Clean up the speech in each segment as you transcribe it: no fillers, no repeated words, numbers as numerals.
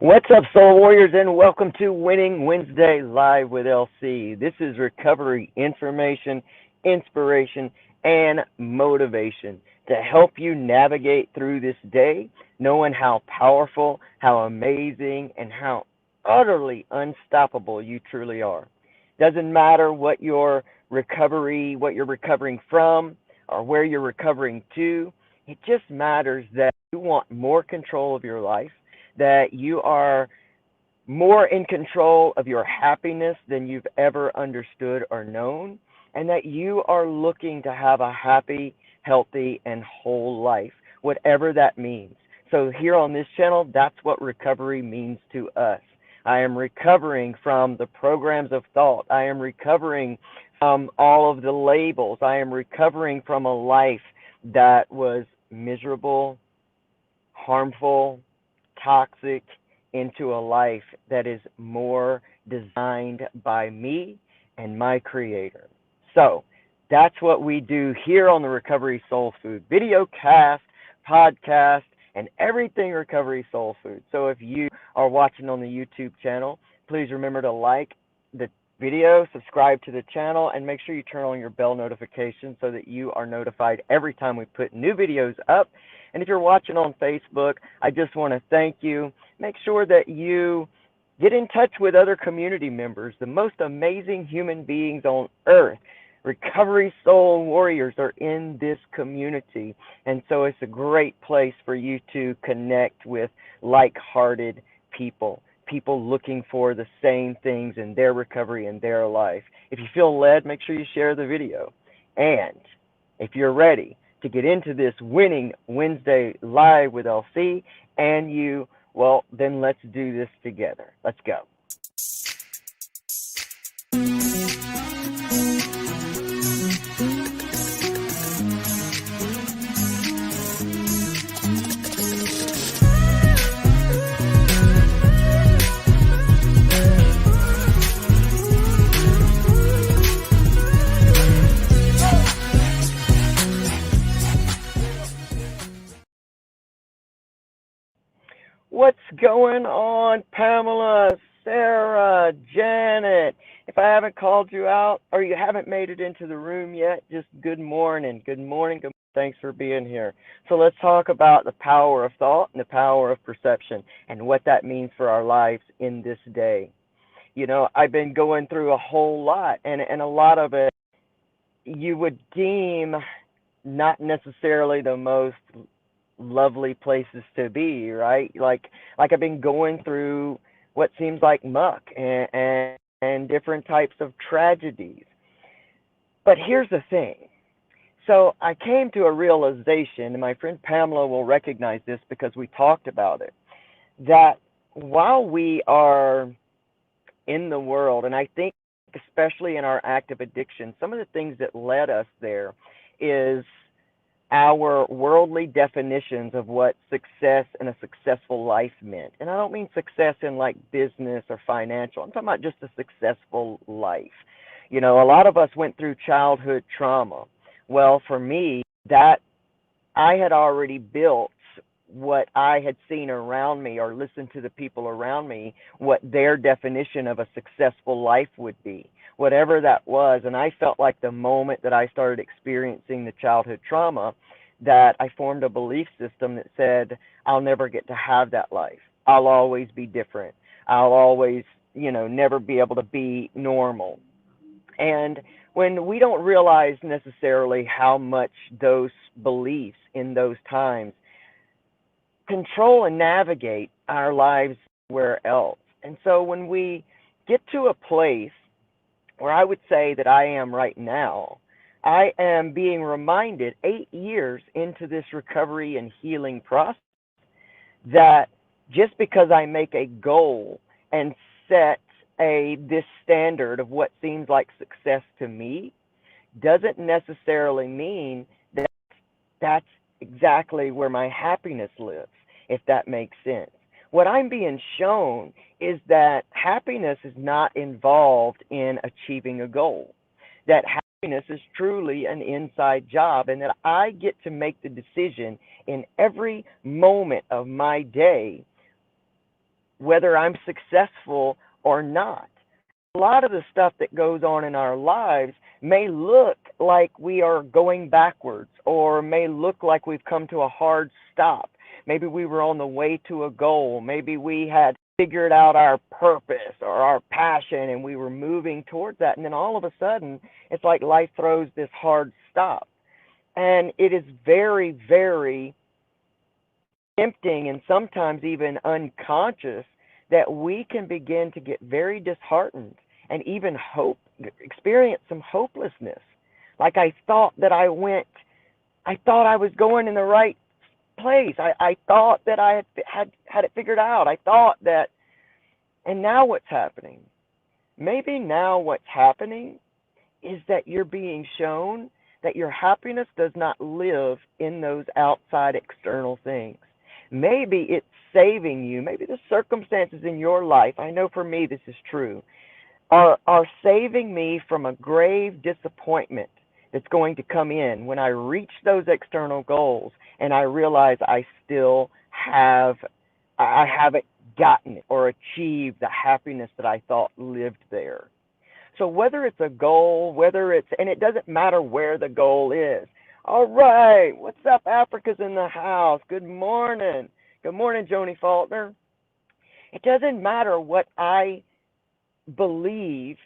What's up, Soul Warriors, and welcome to Winning Wednesday Live with LC. This is recovery information, inspiration, and motivation to help you navigate through this day, knowing how powerful, how amazing, and how utterly unstoppable you truly are. Doesn't matter what you're recovering from, or where you're recovering to. It just matters that you want more control of your life, that you are more in control of your happiness than you've ever understood or known, and that you are looking to have a happy, healthy, and whole life, whatever that means. So, here on this channel, that's what recovery means to us. I am recovering from the programs of thought. I am recovering from all of the labels. I am recovering from a life that was miserable, harmful, toxic, into a life that is more designed by me and my creator. So that's what we do here on the Recovery Soul Food video cast, podcast, and everything Recovery Soul Food. So if you are watching on the YouTube channel, please remember to like the video, subscribe to the channel, and make sure you turn on your bell notification so that you are notified every time we put new videos up. And if you're watching on Facebook, I just want to thank you. Make sure that you get in touch with other community members, the most amazing human beings on earth. Recovery Soul Warriors are in this community, and so it's a great place for you to connect with like-hearted people, people looking for the same things in their recovery and their life. If you feel led, make sure you share the video. And if you're ready to get into this Winning Wednesday Live with LC and you, well, then let's do this together. Let's go. What's going on, Pamela, Sarah, Janet? If I haven't called you out or you haven't made it into the room yet, just good morning. Good morning. Good morning. Thanks for being here. So let's talk about the power of thought and the power of perception and what that means for our lives in this day. You know, I've been going through a whole lot, and a lot of it you would deem not necessarily the most lovely places to be, right? Like I've been going through what seems like muck and different types of tragedies. But here's the thing. So I came to a realization, and my friend Pamela will recognize this because we talked about it, that while we are in the world, and I think especially in our active addiction, some of the things that led us there is our worldly definitions of what success and a successful life meant. And I don't mean success in like business or financial. I'm talking about just a successful life. You know, a lot of us went through childhood trauma. Well, for me, that I had already built what I had seen around me or listened to the people around me, what their definition of a successful life would be, whatever that was. And I felt like the moment that I started experiencing the childhood trauma, that I formed a belief system that said, I'll never get to have that life. I'll always be different. I'll always, never be able to be normal. And when we don't realize necessarily how much those beliefs in those times control and navigate our lives where else. And so when we get to a place where I would say that I am right now, I am being reminded 8 years into this recovery and healing process that just because I make a goal and set this standard of what seems like success to me doesn't necessarily mean that that's exactly where my happiness lives, if that makes sense. What I'm being shown is that happiness is not involved in achieving a goal, that happiness is truly an inside job, and that I get to make the decision in every moment of my day whether I'm successful or not. A lot of the stuff that goes on in our lives may look like we are going backwards or may look like we've come to a hard stop. Maybe we were on the way to a goal. Maybe we had figured out our purpose or our passion and we were moving towards that. And then all of a sudden, it's like life throws this hard stop. And it is very, very tempting and sometimes even unconscious that we can begin to get very disheartened and even experience some hopelessness. Like I thought I was going in the right place. I thought that I had it figured out. I thought that, and now what's happening? Maybe now what's happening is that you're being shown that your happiness does not live in those outside external things. Maybe it's saving you. Maybe the circumstances in your life, I know for me this is true, are saving me from a grave disappointment that's going to come in when I reach those external goals and I realize I haven't gotten it or achieved the happiness that I thought lived there. So whether it's a goal, and it doesn't matter where the goal is. All right, what's up? Africa's in the house. Good morning. Good morning, Joni Faulkner. It doesn't matter what I believe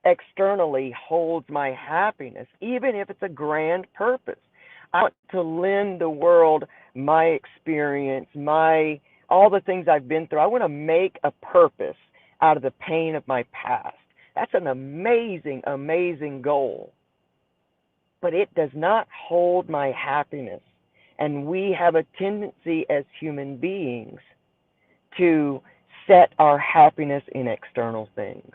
externally holds my happiness, even if it's a grand purpose. I want to lend the world my experience, all the things I've been through. I want to make a purpose out of the pain of my past. That's an amazing, amazing goal. But it does not hold my happiness. And we have a tendency as human beings to set our happiness in external things.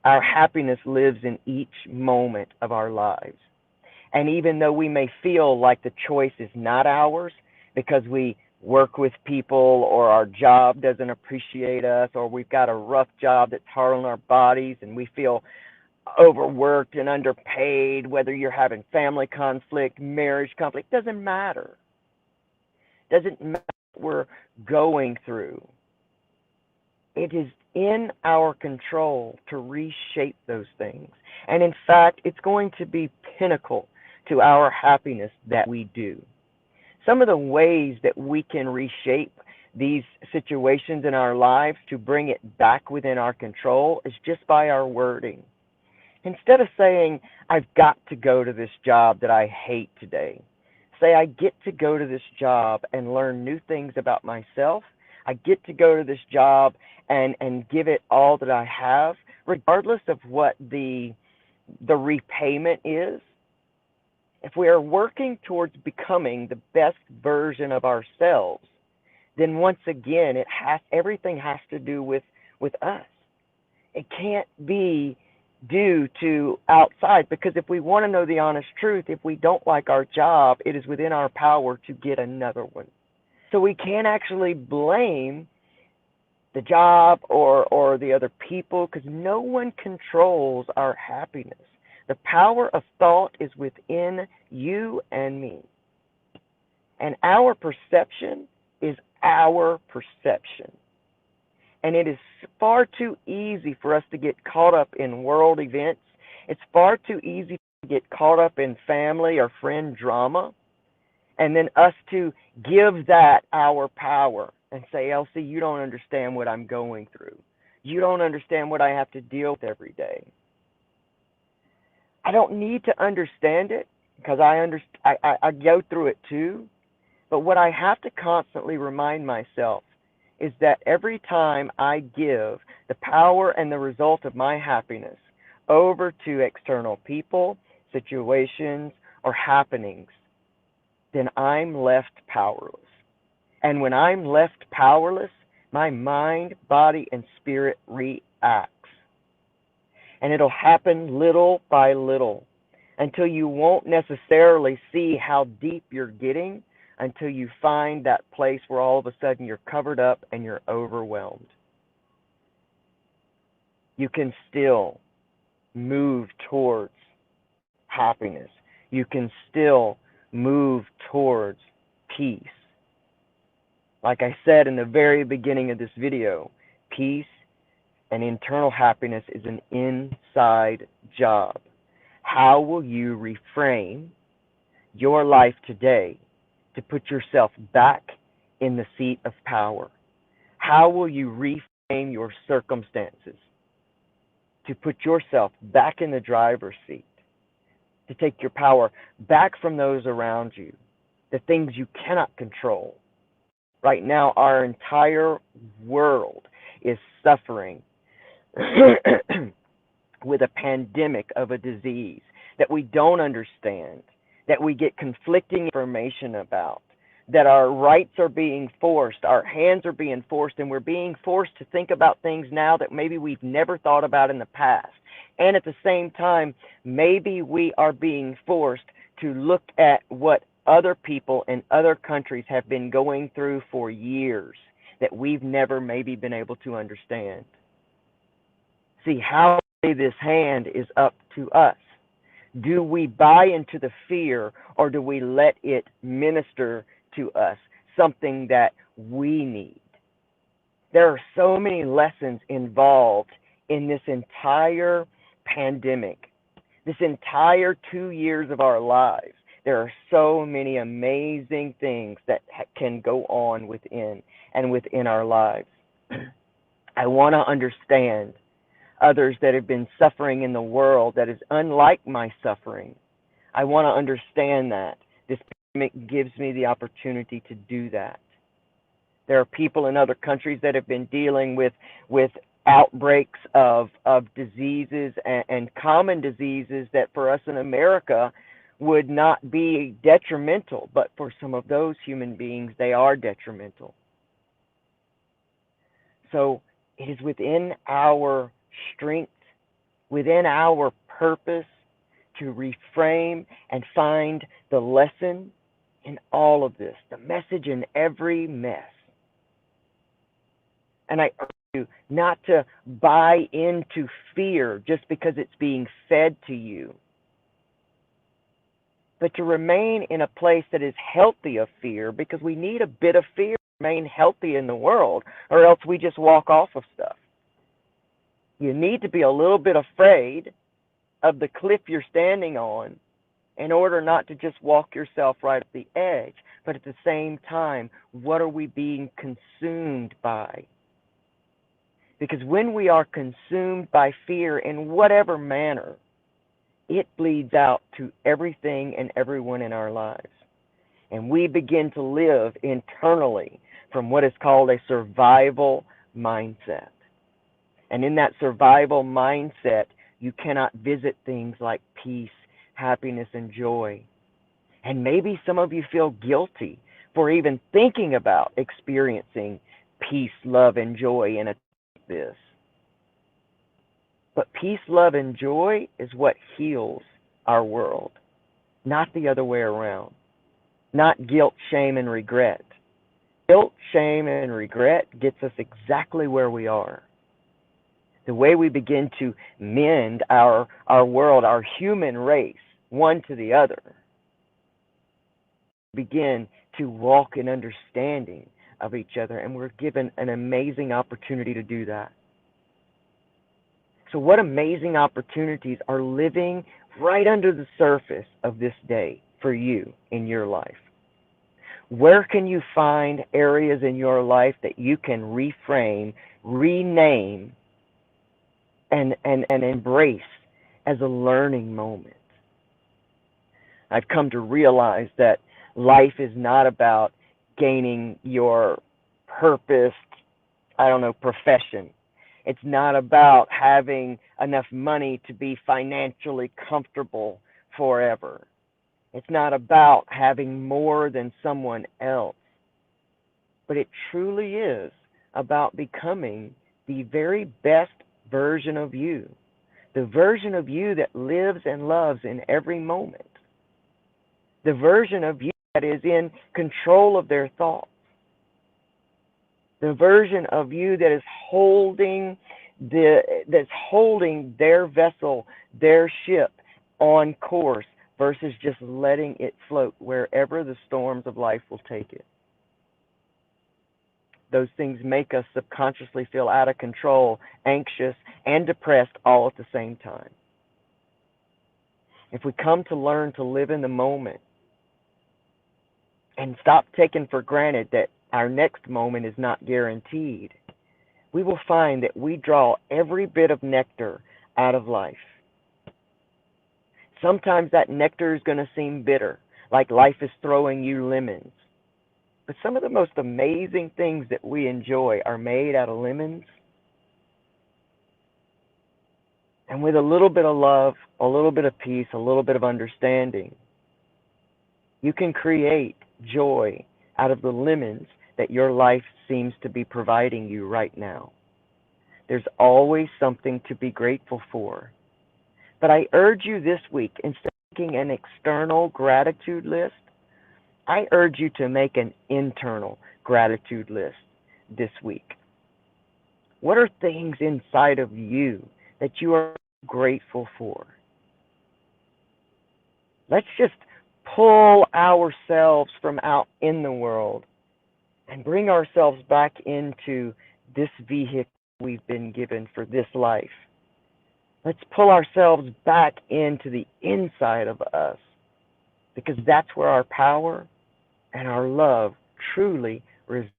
Our happiness lives in each moment of our lives. And even though we may feel like the choice is not ours because we work with people or our job doesn't appreciate us or we've got a rough job that's hard on our bodies and we feel overworked and underpaid, whether you're having family conflict, marriage conflict, doesn't matter. Doesn't matter what we're going through. It is in our control to reshape those things. And in fact, it's going to be pinnacle to our happiness that we do. Some of the ways that we can reshape these situations in our lives to bring it back within our control is just by our wording. Instead of saying, I've got to go to this job that I hate today, say, I get to go to this job and learn new things about myself. I get to go to this job and give it all that I have, regardless of what the repayment is. If we are working towards becoming the best version of ourselves, then once again, everything has to do with us. It can't be due to outside, because if we want to know the honest truth, if we don't like our job, it is within our power to get another one. So we can't actually blame the job or the other people, because no one controls our happiness. The power of thought is within you and me. And our perception is our perception. And it is far too easy for us to get caught up in world events. It's far too easy to get caught up in family or friend drama. And then us to give that our power and say, Elsie, you don't understand what I'm going through. You don't understand what I have to deal with every day. I don't need to understand it because I go through it too. But what I have to constantly remind myself is that every time I give the power and the result of my happiness over to external people, situations, or happenings, then I'm left powerless. And when I'm left powerless, my mind, body, and spirit reacts. And it'll happen little by little until you won't necessarily see how deep you're getting until you find that place where all of a sudden you're covered up and you're overwhelmed. You can still move towards happiness. You can still move towards peace. Like I said in the very beginning of this video, peace and internal happiness is an inside job. How will you reframe your life today to put yourself back in the seat of power? How will you reframe your circumstances to put yourself back in the driver's seat, to take your power back from those around you, the things you cannot control? Right now, our entire world is suffering with a pandemic of a disease that we don't understand, that we get conflicting information about, that our rights are being forced, our hands are being forced, and we're being forced to think about things now that maybe we've never thought about in the past. And at the same time, maybe we are being forced to look at what other people in other countries have been going through for years that we've never maybe been able to understand. See, how this hand is up to us. Do we buy into the fear, or do we let it minister to us something that we need? There are so many lessons involved in this entire pandemic, this entire 2 years of our lives. There are so many amazing things that can go on within our lives. I want to understand others that have been suffering in the world that is unlike my suffering. I want to understand that. This pandemic gives me the opportunity to do that. There are people in other countries that have been dealing with outbreaks of diseases and common diseases that for us in America would not be detrimental, but for some of those human beings, they are detrimental. So it is within our strength, within our purpose to reframe and find the lesson in all of this, the message in every mess. And I urge you not to buy into fear just because it's being fed to you, but to remain in a place that is healthy of fear, because we need a bit of fear to remain healthy in the world, or else we just walk off of stuff. You need to be a little bit afraid of the cliff you're standing on in order not to just walk yourself right at the edge. But at the same time, what are we being consumed by? Because when we are consumed by fear in whatever manner, it bleeds out to everything and everyone in our lives. And we begin to live internally from what is called a survival mindset. And in that survival mindset, you cannot visit things like peace, happiness, and joy. And maybe some of you feel guilty for even thinking about experiencing peace, love, and joy in a like this. But peace, love, and joy is what heals our world, not the other way around. Not guilt, shame, and regret. Guilt, shame, and regret gets us exactly where we are. The way we begin to mend our world, our human race, one to the other, begin to walk in understanding of each other, and we're given an amazing opportunity to do that. So what amazing opportunities are living right under the surface of this day for you in your life? Where can you find areas in your life that you can reframe, rename, and embrace as a learning moment? I've come to realize that life is not about gaining your purposed, profession. It's not about having enough money to be financially comfortable forever. It's not about having more than someone else. But it truly is about becoming the very best version of you, the version of you that lives and loves in every moment, the version of you that is in control of their thoughts, the version of you that is holding their vessel, their ship on course versus just letting it float wherever the storms of life will take it. Those things make us subconsciously feel out of control, anxious, and depressed all at the same time. If we come to learn to live in the moment and stop taking for granted that our next moment is not guaranteed, we will find that we draw every bit of nectar out of life. Sometimes that nectar is going to seem bitter, like life is throwing you lemons. But some of the most amazing things that we enjoy are made out of lemons. And with a little bit of love, a little bit of peace, a little bit of understanding, you can create joy out of the lemons that your life seems to be providing you right now. There's always something to be grateful for. But I urge you this week, instead of making an external gratitude list, I urge you to make an internal gratitude list this week. What are things inside of you that you are grateful for? Let's just pull ourselves from out in the world and bring ourselves back into this vehicle we've been given for this life. Let's pull ourselves back into the inside of us, because that's where our power and our love truly resides.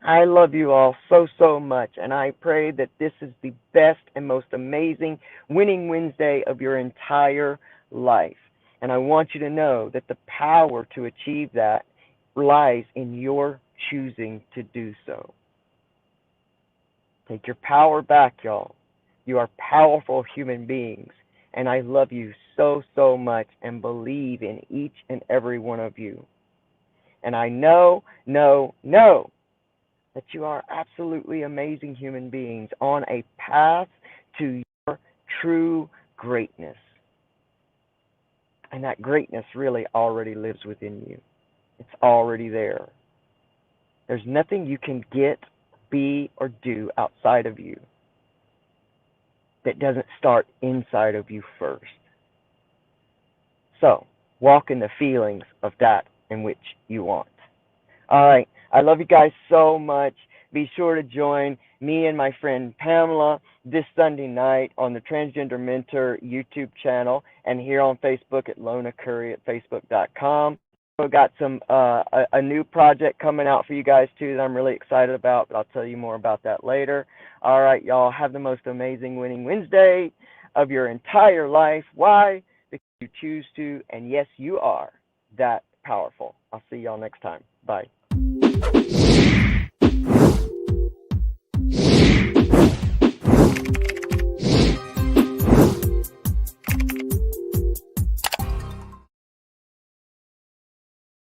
I love you all so, so much, and I pray that this is the best and most amazing Winning Wednesday of your entire life. And I want you to know that the power to achieve that lies in your choosing to do so. Take your power back, y'all. You are powerful human beings, and I love you so, so much and believe in each and every one of you. And I know that you are absolutely amazing human beings on a path to your true greatness. And that greatness really already lives within you. It's already there. There's nothing you can get, be, or do outside of you that doesn't start inside of you first. So, walk in the feelings of that in which you want. All right. I love you guys so much. Be sure to join me and my friend Pamela this Sunday night on the Transgender Mentor YouTube channel and here on Facebook at Lona Curry at facebook.com. We've got some a new project coming out for you guys too that I'm really excited about, but I'll tell you more about that later. All right, y'all, have the most amazing Winning Wednesday of your entire life. Why? Because you choose to, and yes, you are that powerful. I'll see y'all next time. Bye.